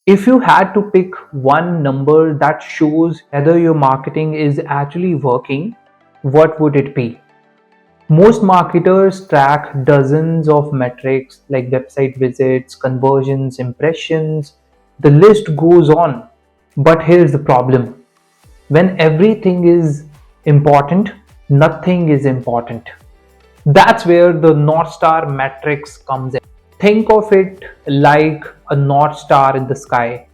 If you had to pick one number that shows whether your marketing is actually working, what would it be? Most marketers track dozens of metrics like website visits, conversions, impressions. The list goes on. But here's the problem. When everything is important, nothing is important. That's where the North Star matrix comes in. Think of it like a North Star in the sky.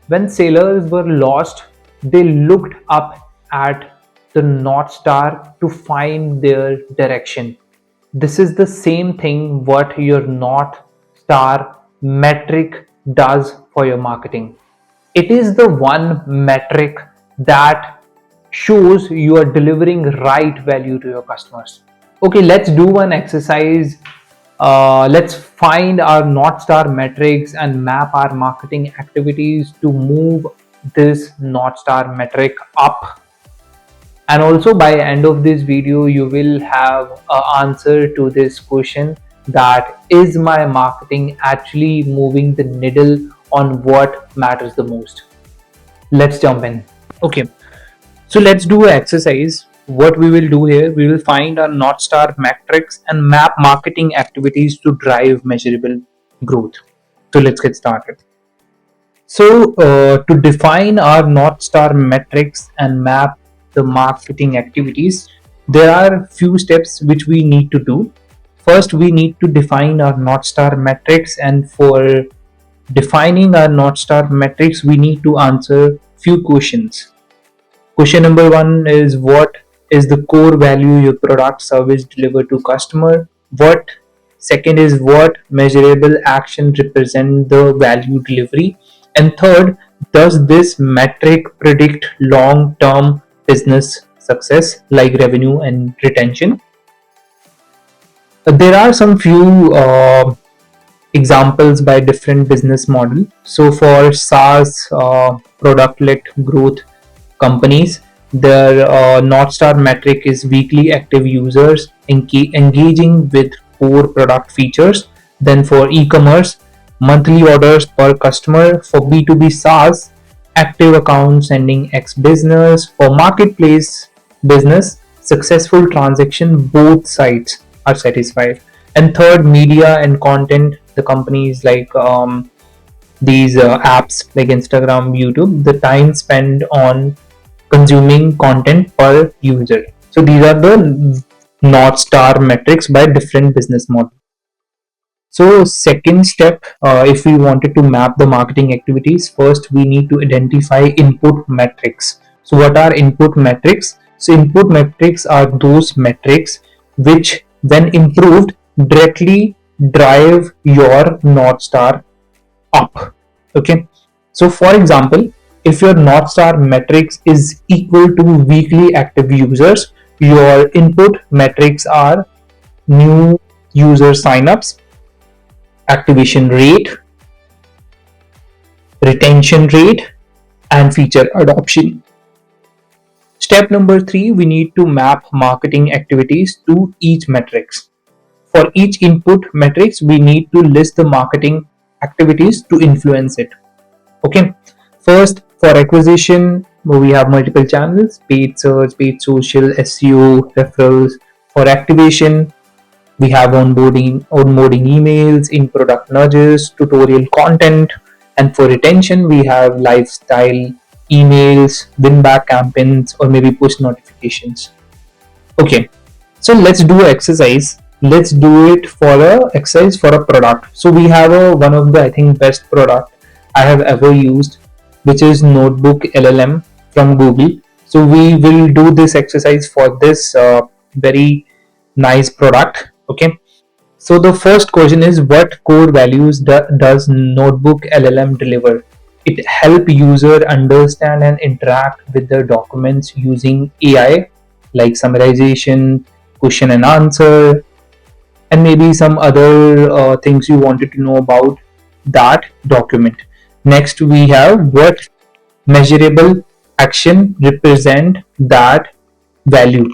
When sailors were lost, they looked up at the North Star to find their direction. This is the same thing what your North Star metric does for your marketing. It is the one metric that shows you are delivering right value to your customers. Okay, let's do one exercise. Let's find our North Star metrics and map our marketing activities to move this North Star metric up. And also by end of this video, you will have an answer to this question, that is my marketing actually moving the needle on what matters the most. Let's jump in. Okay, so let's do an exercise. What we will do here, we will find our North Star metrics and map marketing activities to drive measurable growth. So let's get started. So to define our North Star metrics and map the marketing activities, there are few steps which we need to do. First, we need to define our North Star metrics, and for defining our North Star metrics, we need to answer few questions. Question number one is, what is the core value your product service deliver to customer? What second is, what measurable action represent the value delivery? And third, does this metric predict long-term business success like revenue and retention? There are some few examples by different business model. So for SaaS product-led growth companies, their North Star metric is weekly active users engaging with core product features. Then for e-commerce, monthly orders per customer. For B2B SaaS, active accounts sending X business. For marketplace business, successful transaction, both sides are satisfied. And third, media and content, the companies like these apps like Instagram, YouTube, the time spent on consuming content per user. So these are the North Star metrics by different business models. So second step, if we wanted to map the marketing activities, first we need to identify input metrics. So what are input metrics? So input metrics are those metrics which, when improved, directly drive your North Star up. Okay. So for example, if your North Star metrics is equal to weekly active users, your input metrics are new user signups, activation rate, retention rate, and feature adoption. Step number 3, we need to map marketing activities to each metrics. For each input metrics, we need to list the marketing activities to influence it. Okay. First, for acquisition, we have multiple channels: paid search, paid social, SEO, referrals. For activation, we have onboarding emails, in-product nudges, tutorial content. And for retention, we have lifestyle emails, win-back campaigns, or maybe push notifications. Okay, so let's do an exercise. Let's do it for a exercise for a product. So we have one of the, I think, best product I have ever used, which is NotebookLM from Google. So we will do this exercise for this very nice product. Okay. So the first question is, what core values does NotebookLM deliver? It helps user understand and interact with the documents using AI, like summarization, question and answer, and maybe some other things you wanted to know about that document. Next, we have, what measurable action represent that value?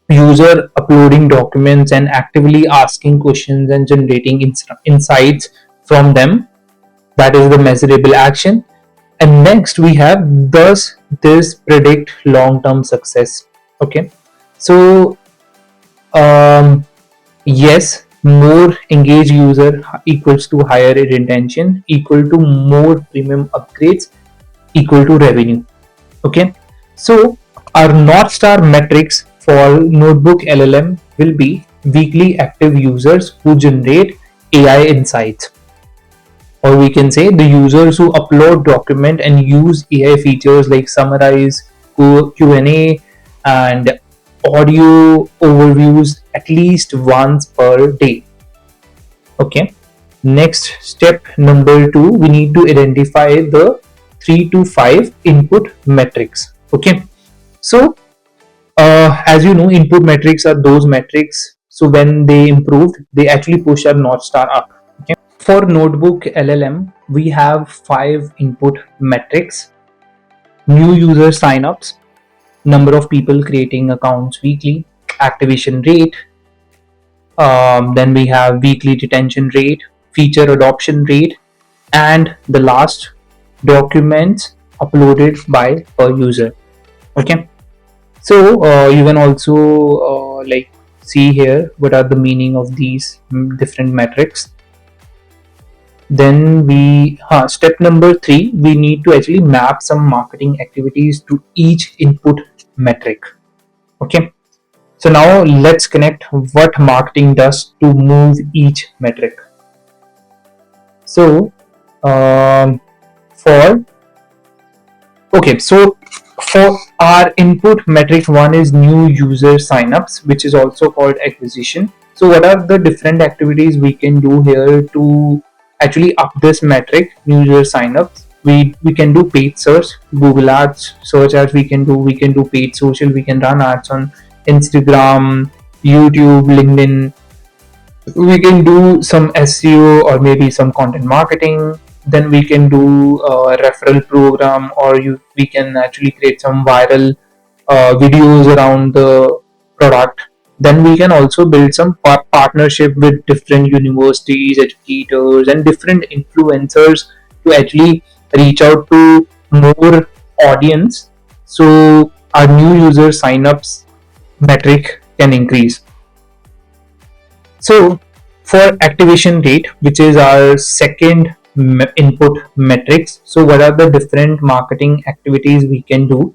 User uploading documents and actively asking questions and generating insights from them. That is the measurable action. And next we have, does this predict long-term success? Okay, so yes, more engaged user equals to higher retention, equal to more premium upgrades, equal to revenue. Okay, so our North Star metrics for Notebook LLM will be weekly active users who generate AI insights, or we can say the users who upload document and use AI features like summarize, Q&A, and audio overviews at least once per day. Okay, next step number 2, we need to identify the 3 to 5 input metrics. Okay, so as you know, input metrics are those metrics, so when they improve they actually push our North Star up. Okay, for Notebook LLM we have 5 input metrics: new user signups, number of people creating accounts weekly, activation rate, then we have weekly retention rate, feature adoption rate, and the last, documents uploaded by per user. Okay, so you can also like see here what are the meaning of these different metrics. Then step number 3, we need to actually map some marketing activities to each input metric. Okay, so now let's connect what marketing does to move each metric. So for okay, so for our input metric 1 is new user signups, which is also called acquisition. So what are the different activities we can do here to actually up this metric, new user signups? We can do paid search, Google ads, search ads. We can do paid social. We can run ads on Instagram, YouTube, LinkedIn. We can do some SEO or maybe some content marketing. Then we can do a referral program, or we can actually create some viral videos around the product. Then we can also build some partnership with different universities, educators, and different influencers to actually reach out to more audience, so our new user signups metric can increase. So for activation rate, which is our second input metrics, so what are the different marketing activities we can do?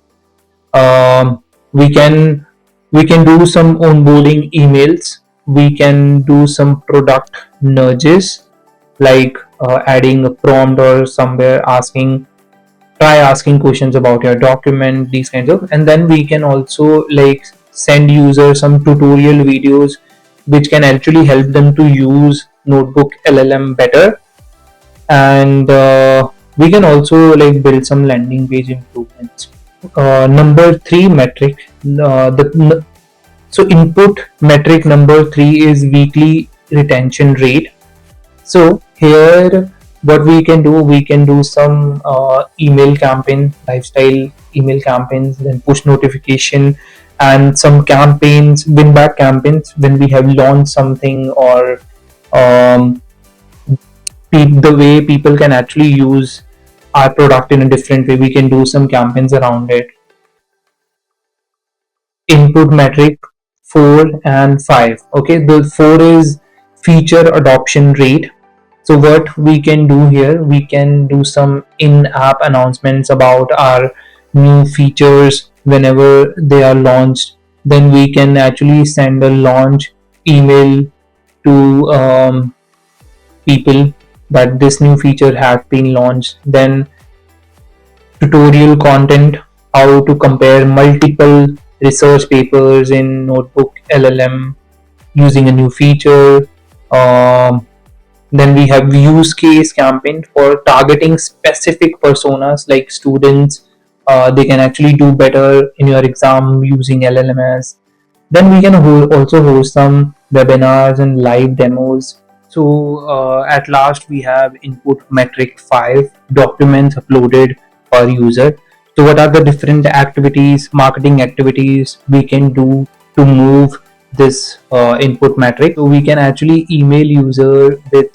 um, we can we can do some onboarding emails, we can do some product nudges, like adding a prompt or somewhere try asking questions about your document, these kinds of. And then we can also like send users some tutorial videos which can actually help them to use Notebook LLM better. And we can also like build some landing page improvements. Number 3 metric, so input metric number 3 is weekly retention rate. So here what we can do some email campaign, lifestyle email campaigns, then push notification, and some campaigns, win back campaigns when we have launched something, or um, the way people can actually use our product in a different way. We can do some campaigns around it. Input metric 4 and 5. Okay, the 4 is feature adoption rate. So what we can do here, we can do some in-app announcements about our new features whenever they are launched. Then we can actually send a launch email to people that this new feature has been launched. Then tutorial content, how to compare multiple research papers in Notebook LLM using a new feature. Then we have use case campaign for targeting specific personas like students. They can actually do better in your exam using LLMs. Then we can also host some webinars and live demos. So at last we have input metric 5, documents uploaded per user. So what are the different activities, marketing activities we can do to move this input metric? So we can actually email user with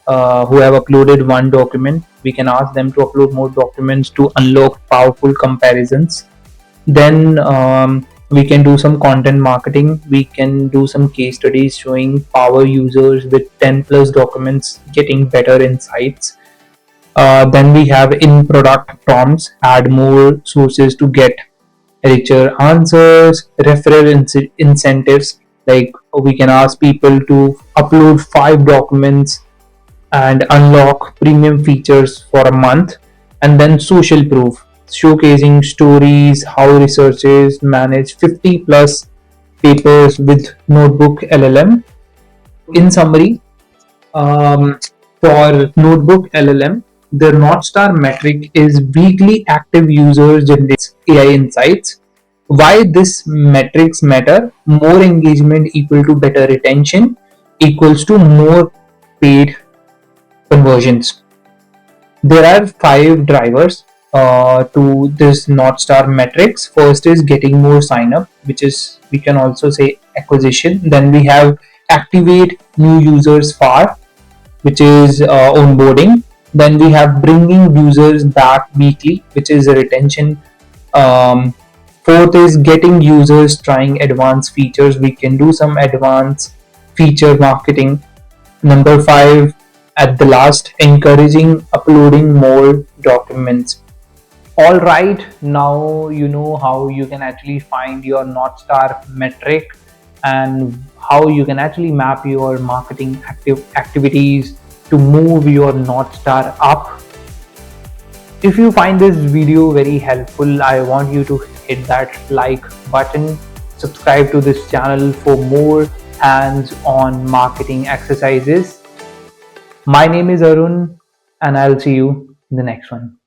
who have uploaded one document. We can ask them to upload more documents to unlock powerful comparisons. Then we can do some content marketing. We can do some case studies showing power users with 10 plus documents getting better insights. Then we have in product prompts, add more sources to get richer answers. Referral incentives, like we can ask people to upload 5 documents and unlock premium features for a month. And then social proof, showcasing stories how researchers manage 50 plus papers with Notebook LLM. In summary, for Notebook LLM, the North Star metric is weekly active users generates AI insights. Why this metrics matter? More engagement equal to better retention equals to more paid conversions. There are 5 drivers to this North Star metrics. First is getting more sign up, which is we can also say acquisition. Then we have activate new users far, which is onboarding. Then we have bringing users back weekly, which is retention. Um, Fourth is getting users trying advanced features. We can do some advanced feature marketing. Number 5, at the last, encouraging uploading more documents. All right, now you know how you can actually find your North Star metric and how you can actually map your marketing activities to move your North Star up. If you find this video very helpful, I want you to hit that like button, subscribe to this channel for more hands-on marketing exercises. My name is Arun, and I'll see you in the next one.